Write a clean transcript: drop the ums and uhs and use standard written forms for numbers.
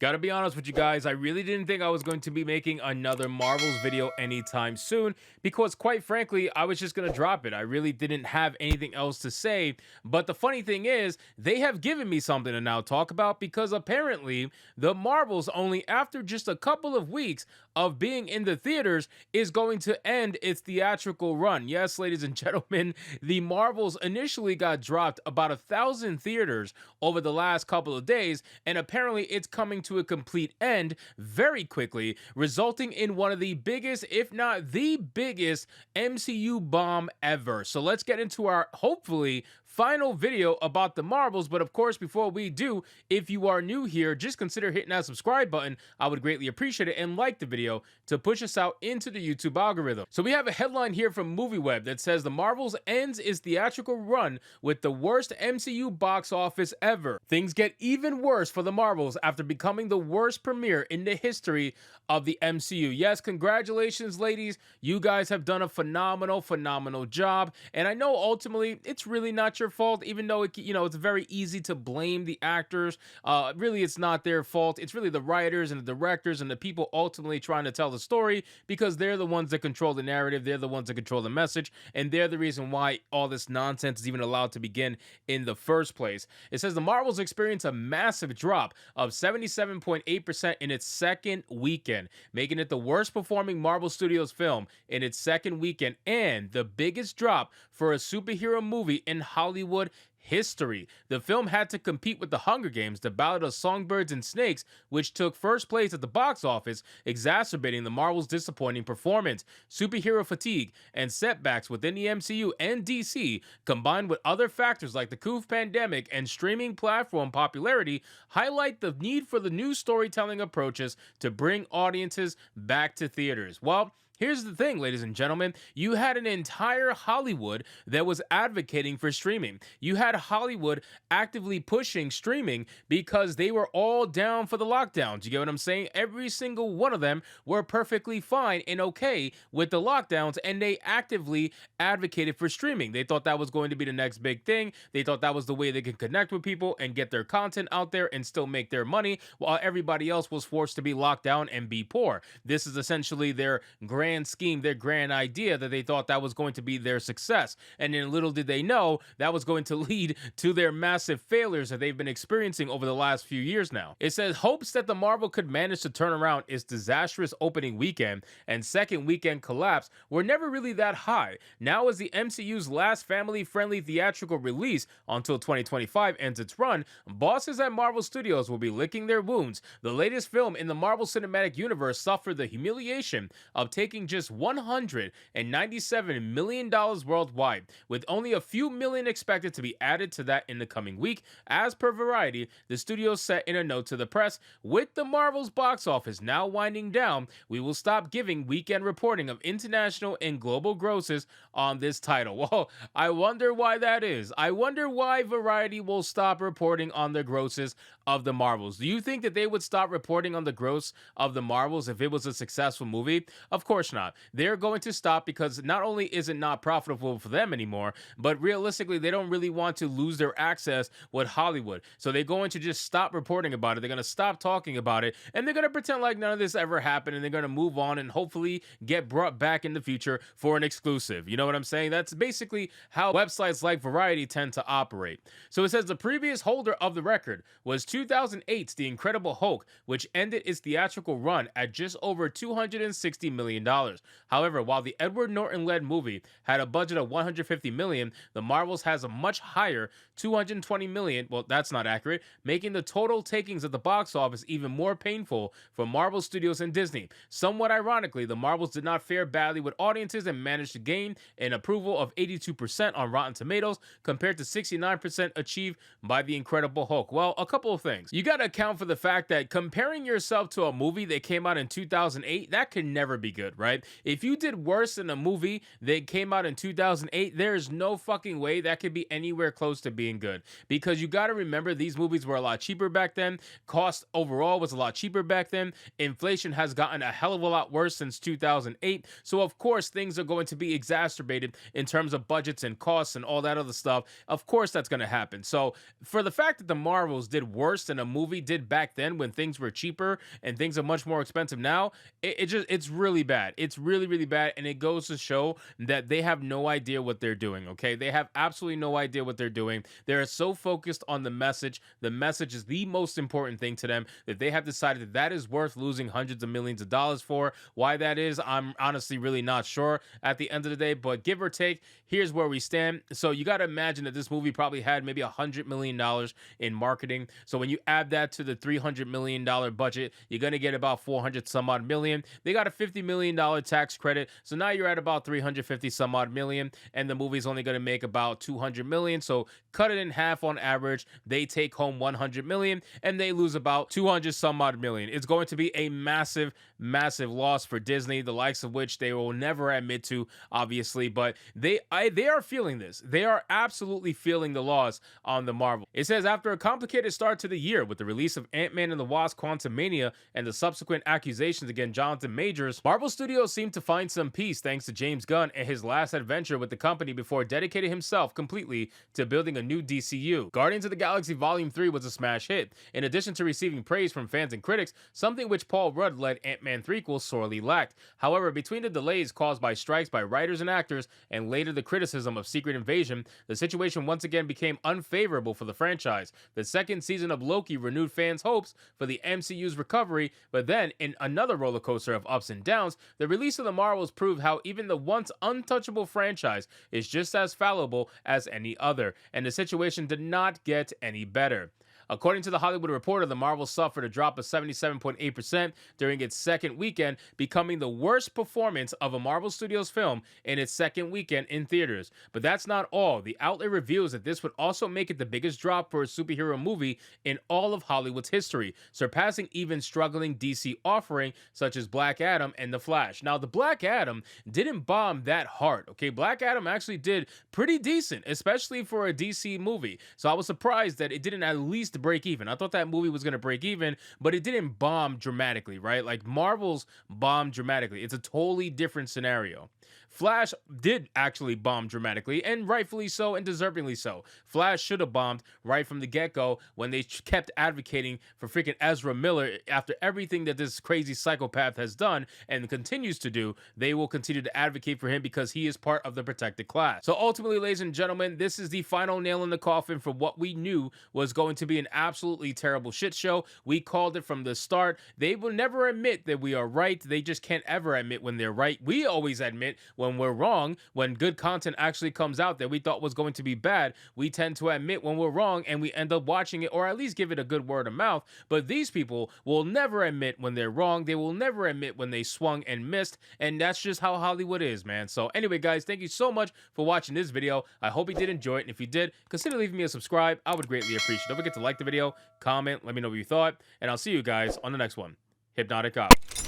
Gotta be honest with you guys, I really didn't think I was going to be making another Marvels video anytime soon because, quite frankly, I was just gonna drop it. I really didn't have anything else to say. But the funny thing is, they have given me something to now talk about because apparently the Marvels, only after just a couple of weeks of being in the theaters, is going to end its theatrical run. Yes, ladies and gentlemen, the Marvels initially got dropped about 1,000 theaters over the last couple of days, and apparently it's coming to a complete end very quickly, resulting in one of the biggest, if not the biggest, MCU bomb ever. So let's get into our, hopefully, final video about the Marvels. But of course, before we do, if you are new here, just consider hitting that subscribe button. I would greatly appreciate it, and like the video to push us out into the YouTube algorithm. So we have a headline here from MovieWeb that says the Marvels ends its theatrical run with the worst MCU box office ever. Things get even worse for the Marvels after becoming the worst premiere in the history of the MCU. Yes, congratulations, ladies. You guys have done a phenomenal job. And I know ultimately it's really not your fault, even though it's very easy to blame the actors. Really, it's not their fault. It's really the writers and the directors and the people ultimately trying to tell the story, because they're the ones that control the narrative. They're the ones that control the message, and they're the reason why all this nonsense is even allowed to begin in the first place. It says the Marvels experienced a massive drop of 77.8% in its second weekend, making it the worst performing Marvel Studios film in its second weekend and the biggest drop for a superhero movie in Hollywood history. The film had to compete with The Hunger Games, The Ballad of Songbirds and Snakes, which took first place at the box office, exacerbating the Marvel's disappointing performance. Superhero fatigue and setbacks within the MCU and DC, combined with other factors like the COVID pandemic and streaming platform popularity, highlight the need for the new storytelling approaches to bring audiences back to theaters. Well, here's the thing, ladies and gentlemen. You had an entire Hollywood that was advocating for streaming. You had Hollywood actively pushing streaming because they were all down for the lockdowns. You get what I'm saying? Every single one of them were perfectly fine and okay with the lockdowns, and they actively advocated for streaming. They thought that was going to be the next big thing. They thought that was the way they could connect with people and get their content out there and still make their money, while everybody else was forced to be locked down and be poor. This is essentially their grand scheme, their grand idea, that they thought that was going to be their success. And then little did they know that was going to lead to their massive failures that they've been experiencing over the last few years now. It says hopes that the Marvel could manage to turn around its disastrous opening weekend and second weekend collapse were never really that high. Now, as the MCU's last family-friendly theatrical release until 2025 ends its run, bosses at Marvel Studios will be licking their wounds. The latest film in the Marvel Cinematic Universe suffered the humiliation of taking just $197 million worldwide, with only a few million expected to be added to that in the coming week. As per Variety, the studio said in a note to the press, with the Marvel's box office now winding down, we will stop giving weekend reporting of international and global grosses on this title. Well, I wonder why that is. I wonder why Variety will stop reporting on the grosses of the Marvels. Do you think that they would stop reporting on the gross of the Marvels if it was a successful movie? Of course not. They're going to stop because not only is it not profitable for them anymore, but realistically, they don't really want to lose their access with Hollywood. So they're going to just stop reporting about it. They're going to stop talking about it, and they're going to pretend like none of this ever happened, and they're going to move on and hopefully get brought back in the future for an exclusive. You know what I'm saying? That's basically how websites like Variety tend to operate. So it says the previous holder of the record was 2008's The Incredible Hulk, which ended its theatrical run at just over $260 million. However, while the Edward Norton-led movie had a budget of $150 million, the Marvels has a much higher $220 million. Well, that's not accurate, making the total takings at the box office even more painful for Marvel Studios and Disney. Somewhat ironically, the Marvels did not fare badly with audiences and managed to gain an approval of 82% on Rotten Tomatoes compared to 69% achieved by The Incredible Hulk. Well, a couple of things. You got to account for the fact that comparing yourself to a movie that came out in 2008, that can never be good, right? right? If you did worse in a movie that came out in 2008, there is no fucking way that could be anywhere close to being good. Because you got to remember, these movies were a lot cheaper back then. Cost overall was a lot cheaper back then. Inflation has gotten a hell of a lot worse since 2008. So, of course, things are going to be exacerbated in terms of budgets and costs and all that other stuff. Of course, that's going to happen. So, for the fact that the Marvels did worse than a movie did back then when things were cheaper and things are much more expensive now, it's really bad. It's really, really bad. And it goes to show that they have no idea what they're doing. Okay. They have absolutely no idea what they're doing. They're so focused on the message. The message is the most important thing to them, that they have decided that that is worth losing hundreds of millions of dollars for. Why that is, I'm honestly really not sure at the end of the day, but give or take, here's where we stand. So you got to imagine that this movie probably had maybe $100 million in marketing. So when you add that to the $300 million budget, you're going to get about 400 some odd million. They got a $50 million tax credit. So now you're at about 350 some odd million, and the movie's only going to make about 200 million. So cut it in half on average. They take home 100 million and they lose about 200 some odd million. It's going to be a massive, massive loss for Disney, the likes of which they will never admit to, obviously, but they are feeling this. They are absolutely feeling the loss on the Marvel. It says, after a complicated start to the year with the release of Ant-Man and the Wasp: Quantumania and the subsequent accusations against Jonathan Majors, Marvel Studios seemed to find some peace thanks to James Gunn and his last adventure with the company before dedicating himself completely to building a new DCU. Guardians of the Galaxy Volume 3 was a smash hit, in addition to receiving praise from fans and critics, something which Paul Rudd-led Ant-Man threequel sorely lacked. However, between the delays caused by strikes by writers and actors, and later the criticism of Secret Invasion, the situation once again became unfavorable for the franchise. The second season of Loki renewed fans' hopes for the MCU's recovery, but then, in another roller coaster of ups and downs, the release of the Marvels proved how even the once untouchable franchise is just as fallible as any other, and the situation did not get any better. According to The Hollywood Reporter, the Marvels suffered a drop of 77.8% during its second weekend, becoming the worst performance of a Marvel Studios film in its second weekend in theaters. But that's not all. The outlet reveals that this would also make it the biggest drop for a superhero movie in all of Hollywood's history, surpassing even struggling DC offering such as Black Adam and The Flash. Now, the Black Adam didn't bomb that hard, okay? Black Adam actually did pretty decent, especially for a DC movie. So I was surprised that it didn't at least break even. I thought that movie was going to break even, but it didn't bomb dramatically, right? Like Marvel's bombed dramatically. It's a totally different scenario. Flash did actually bomb dramatically, and rightfully so, and deservingly so. Flash should have bombed right from the get-go when they kept advocating for freaking Ezra Miller. After everything that this crazy psychopath has done and continues to do, they will continue to advocate for him because he is part of the protected class. So ultimately, ladies and gentlemen, this is the final nail in the coffin for what we knew was going to be an absolutely terrible shit show. We called it from the start. They will never admit that we are right. They just can't ever admit when they're right. We always admit when we're wrong. When good content actually comes out that we thought was going to be bad, we tend to admit when we're wrong and we end up watching it, or at least give it a good word of mouth. But these people will never admit when they're wrong. They will never admit when they swung and missed, and that's just how Hollywood is, man. So anyway, guys, thank you so much for watching this video. I hope you did enjoy it, and if you did, consider leaving me a subscribe. I would greatly appreciate it. Don't forget to like the video, comment, let me know what you thought, and I'll see you guys on the next one. Hypnotic out.